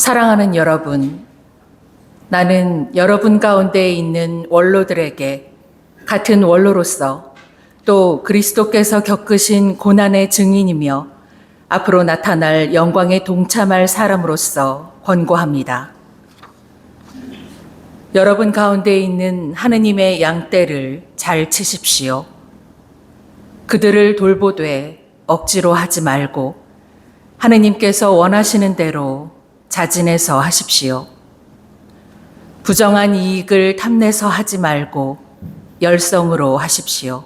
사랑하는 여러분, 나는 여러분 가운데 있는 원로들에게 같은 원로로서 또 그리스도께서 겪으신 고난의 증인이며 앞으로 나타날 영광에 동참할 사람으로서 권고합니다. 여러분 가운데 있는 하느님의 양떼를 잘 치십시오. 그들을 돌보되 억지로 하지 말고 하느님께서 원하시는 대로 자진해서 하십시오. 부정한 이익을 탐내서 하지 말고 열성으로 하십시오.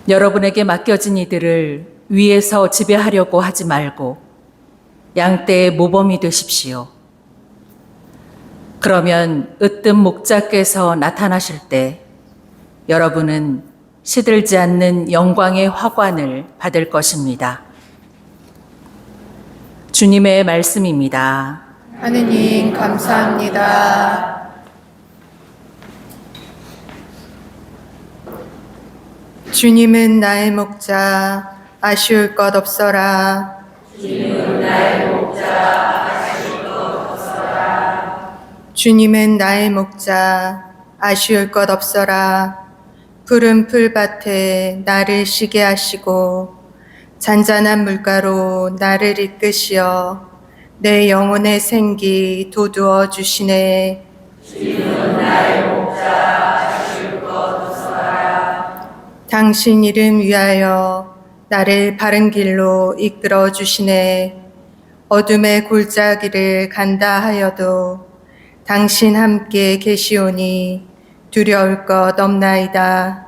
여러분에게 맡겨진 이들을 위에서 지배하려고 하지 말고 양떼의 모범이 되십시오. 그러면 으뜸 목자께서 나타나실 때 여러분은 시들지 않는 영광의 화관을 받을 것입니다. 주님의 말씀입니다. 하느님 감사합니다. 주님은 나의 목자, 아쉬울 것 없어라. 주님은 나의 목자, 아쉬울 것 없어라. 주님은 나의 목자, 아쉬울 것 없어라. 푸른 풀밭에 나를 쉬게 하시고 잔잔한 물가로 나를 이끄시어 내 영혼의 생기 돋우어 주시네. 주님은 나의 목자, 아쉬울 것 없어라. 당신 이름 위하여 나를 바른 길로 이끌어 주시네. 어둠의 골짜기를 간다 하여도 당신 함께 계시오니 두려울 것 없나이다.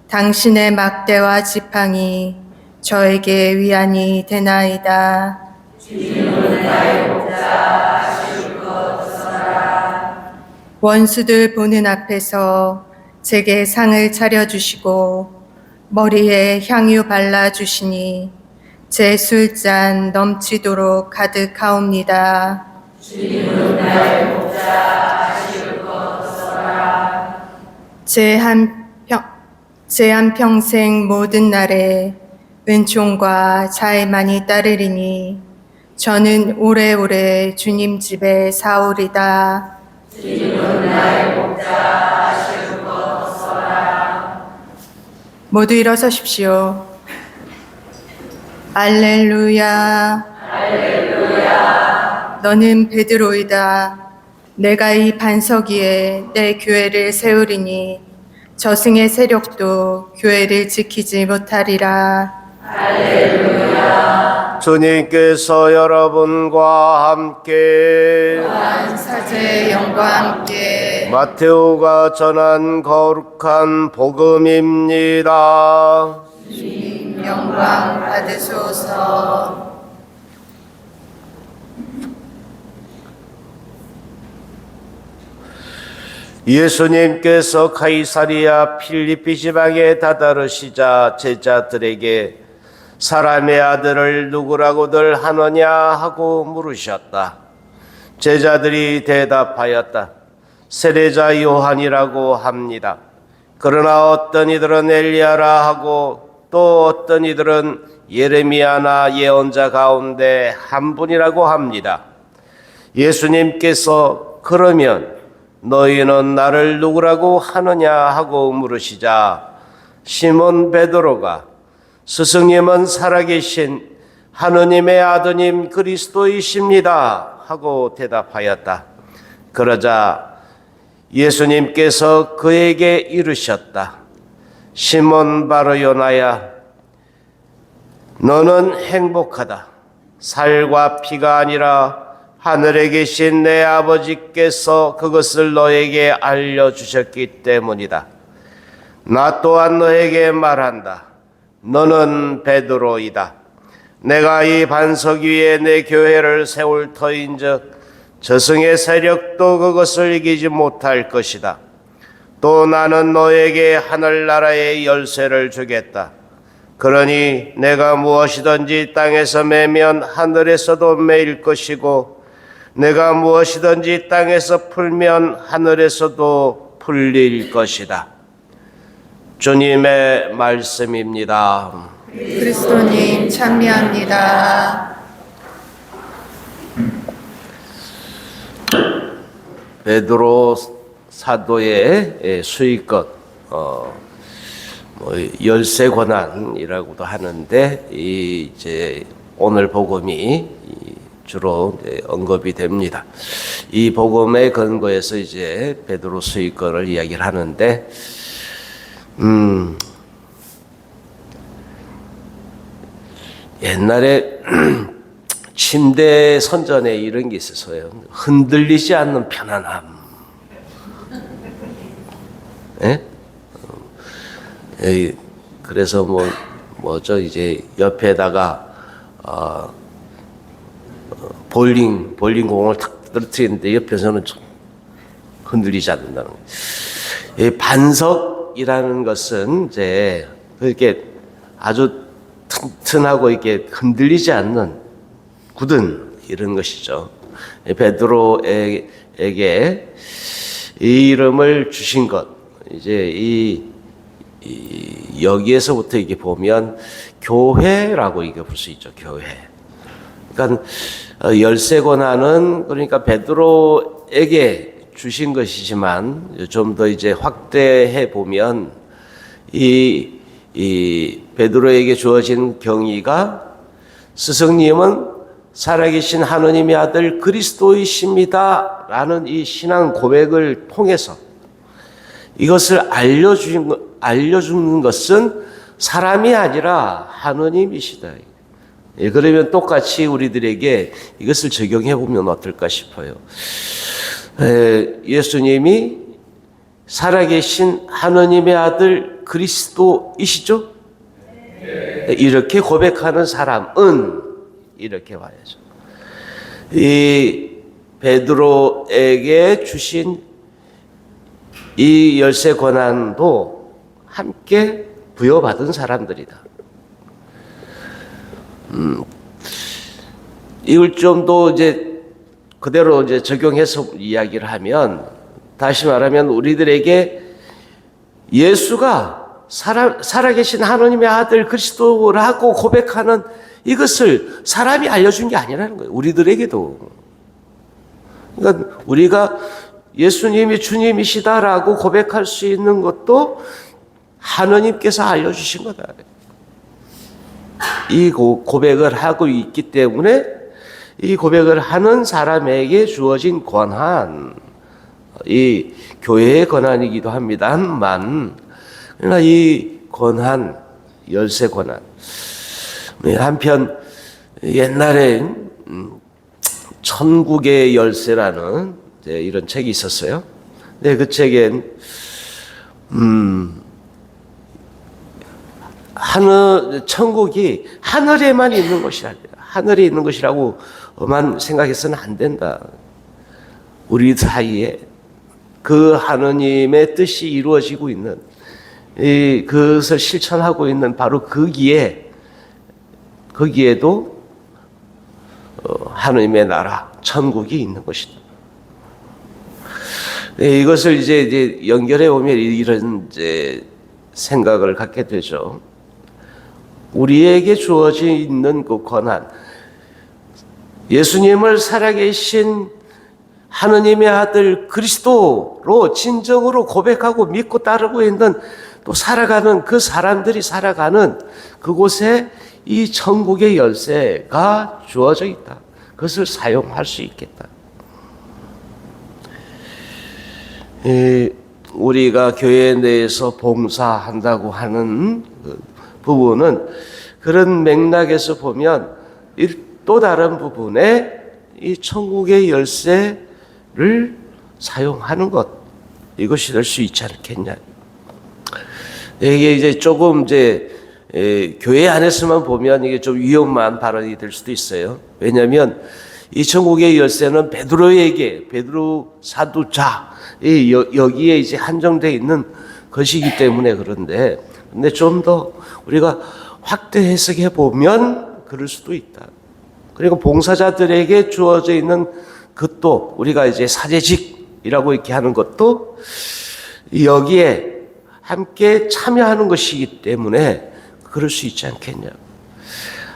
당신의 막대와 지팡이 저에게 위안이 되나이다. 주님은 나의 목자, 아쉬울 것 없어라. 원수들 보는 앞에서 제게 상을 차려주시고 머리에 향유 발라주시니 제 술잔 넘치도록 가득하옵니다. 주님은 나의 목자, 아쉬울 것 없어라. 제 한 평생 모든 날에 은총과 자애만이 따르리니 저는 오래오래 주님 집에 사오리다. 주님은 나의 목자, 아쉬울 것 없어라. 모두 일어서십시오. 알렐루야. 할렐루야. 너는 베드로이다. 내가 이 반석 위에 내 교회를 세우리니 저승의 세력도 교회를 지키지 못하리라. 할렐루야. 주님께서 여러분과 함께 사제의 영과 함께 마테오가 전한 거룩한 복음입니다. 영광 받으소서. 예수님께서 가이사리아 필리피 지방에 다다르시자 제자들에게 사람의 아들을 누구라고들 하느냐 하고 물으셨다. 제자들이 대답하였다. 세례자 요한이라고 합니다. 그러나 어떤 이들은 엘리야라 하고 또 어떤 이들은 예레미야나 예언자 가운데 한 분이라고 합니다. 예수님께서 그러면 너희는 나를 누구라고 하느냐 하고 물으시자 시몬 베드로가 스승님은 살아계신 하느님의 아드님 그리스도이십니다 하고 대답하였다. 그러자 예수님께서 그에게 이르셨다. 시몬 바르요나야, 너는 행복하다. 살과 피가 아니라 하늘에 계신 내 아버지께서 그것을 너에게 알려주셨기 때문이다. 나 또한 너에게 말한다. 너는 베드로이다. 내가 이 반석 위에 내 교회를 세울 터인즉 저승의 세력도 그것을 이기지 못할 것이다. 또 나는 너에게 하늘나라의 열쇠를 주겠다. 그러니 내가 무엇이든지 땅에서 매면 하늘에서도 매일 것이고 내가 무엇이든지 땅에서 풀면 하늘에서도 풀릴 것이다. 주님의 말씀입니다. 그리스도님 찬미합니다. 베드로 사도의 수익것, 열쇠 권한이라고도 하는데, 이제 오늘 복음이 주로 언급이 됩니다. 이 복음의 근거에서 이제 베드로 수익권을 이야기를 하는데, 옛날에 침대 선전에 이런 게 있었어요. 흔들리지 않는 편안함. 예? 그래서 뭐죠? 이제 옆에다가 볼링 공을 탁 떨어뜨리는데 옆에서는 좀 흔들리지 않는다는 거예요. 이 반석이라는 것은 이제 그렇게 아주 튼튼하고 이렇게 흔들리지 않는 굳은 이런 것이죠. 베드로에게 이 이름을 주신 것, 이제 여기에서부터 이게 보면 교회라고 이게 볼 수 있죠. 교회. 그러니까 열쇠 권한은 그러니까 베드로에게 주신 것이지만 좀 더 이제 확대해 보면 이 베드로에게 주어진 경위가 스승님은 살아계신 하느님의 아들 그리스도이십니다 라는 이 신앙 고백을 통해서 이것을 알려주는 것은 사람이 아니라 하느님이시다. 그러면 똑같이 우리들에게 이것을 적용해 보면 어떨까 싶어요. 예수님이 살아계신 하느님의 아들 그리스도이시죠? 이렇게 고백하는 사람은 이렇게 와야죠. 이 베드로에게 주신 이 열쇠 권한도 함께 부여받은 사람들이다. 이걸 좀 더 이제 그대로 이제 적용해서 이야기를 하면, 다시 말하면 우리들에게 예수가 살아계신 하나님의 아들 그리스도라고 고백하는 이것을 사람이 알려준 게 아니라는 거예요. 우리들에게도. 그러니까 우리가 예수님이 주님이시다라고 고백할 수 있는 것도 하느님께서 알려주신 거다. 이 고백을 하고 있기 때문에 이 고백을 하는 사람에게 주어진 권한, 이 교회의 권한이기도 합니다만, 그러나 이 권한, 열쇠 권한, 한편 옛날에 천국의 열쇠라는 이런 책이 있었어요. 근데 그 책엔 천국이 하늘에만 있는 것이라, 하늘에 있는 것이라고만 생각해서는 안 된다. 우리 사이에 그 하느님의 뜻이 이루어지고 있는, 그것을 실천하고 있는 바로 거기에도 하느님의 나라, 천국이 있는 것이다. 이것을 이제 연결해 보면 이런 이제 생각을 갖게 되죠. 우리에게 주어져 있는 그 권한, 예수님을 살아계신 하느님의 아들 그리스도로 진정으로 고백하고 믿고 따르고 있는, 또 살아가는 그 사람들이 살아가는 그곳에 이 천국의 열쇠가 주어져 있다. 그것을 사용할 수 있겠다. 우리가 교회 내에서 봉사한다고 하는 부분은 그런 맥락에서 보면 또 다른 부분에 이 천국의 열쇠를 사용하는 것, 이것이 될 수 있지 않겠냐. 이게 이제 조금 교회 안에서만 보면 이게 좀 위험한 발언이 될 수도 있어요. 왜냐하면 이 천국의 열쇠는 베드로 사도자, 여기에 이제 한정되어 있는 것이기 때문에 그런데, 근데 좀 더 우리가 확대 해석해 보면 그럴 수도 있다. 그리고 봉사자들에게 주어져 있는 것도, 우리가 이제 사제직이라고 이렇게 하는 것도 여기에 함께 참여하는 것이기 때문에 그럴 수 있지 않겠냐.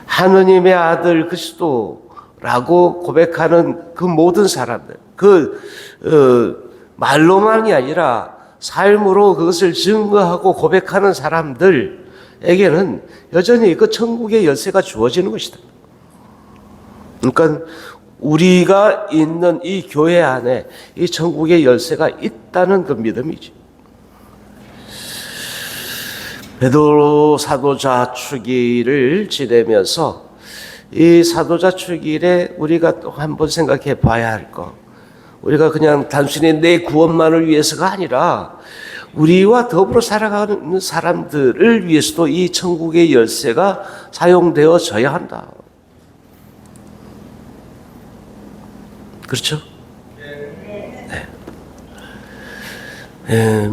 하느님의 아들 그리스도라고 라고 고백하는 그 모든 사람들, 말로만이 아니라 삶으로 그것을 증거하고 고백하는 사람들에게는 여전히 그 천국의 열쇠가 주어지는 것이다. 그러니까 우리가 있는 이 교회 안에 이 천국의 열쇠가 있다는 그 믿음이지. 베드로 사도자 축일을 지내면서 이 사도자 축일에 우리가 또 한번 생각해 봐야 할 것. 우리가 그냥 단순히 내 구원만을 위해서가 아니라 우리와 더불어 살아가는 사람들을 위해서도 이 천국의 열쇠가 사용되어져야 한다. 그렇죠? 네.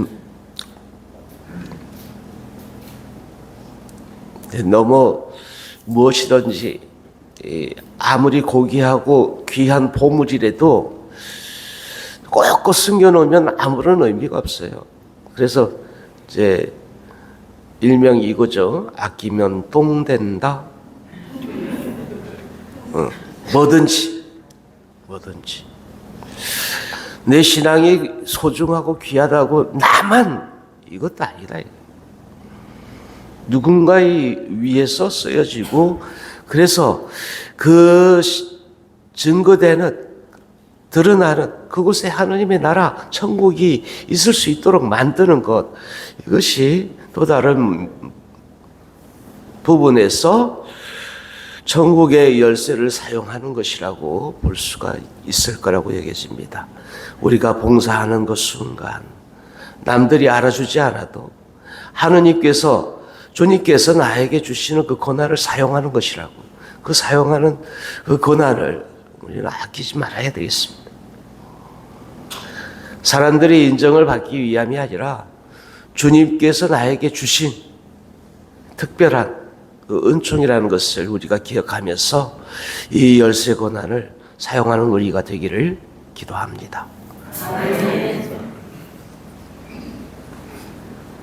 너무 무엇이든지 아무리 고귀하고 귀한 보물이라도 꼭 숨겨놓으면 아무런 의미가 없어요. 그래서 이제 일명 이거죠. 아끼면 똥 된다. 뭐든지 내 신앙이 소중하고 귀하다고 나만 이것도 아니다. 누군가에 위해서 쓰여지고 그래서 그 증거되는 드러나는 그곳에 하나님의 나라 천국이 있을 수 있도록 만드는 것, 이것이 또 다른 부분에서 천국의 열쇠를 사용하는 것이라고 볼 수가 있을 거라고 여겨집니다. 우리가 봉사하는 그 순간 남들이 알아주지 않아도 하느님께서 주님께서 나에게 주시는 그 권한을 사용하는 것이라고, 그 사용하는 그 권한을 우리는 아끼지 말아야 되겠습니다. 사람들이 인정을 받기 위함이 아니라 주님께서 나에게 주신 특별한 그 은총이라는 것을 우리가 기억하면서 이 열쇠 권한을 사용하는 우리가 되기를 기도합니다.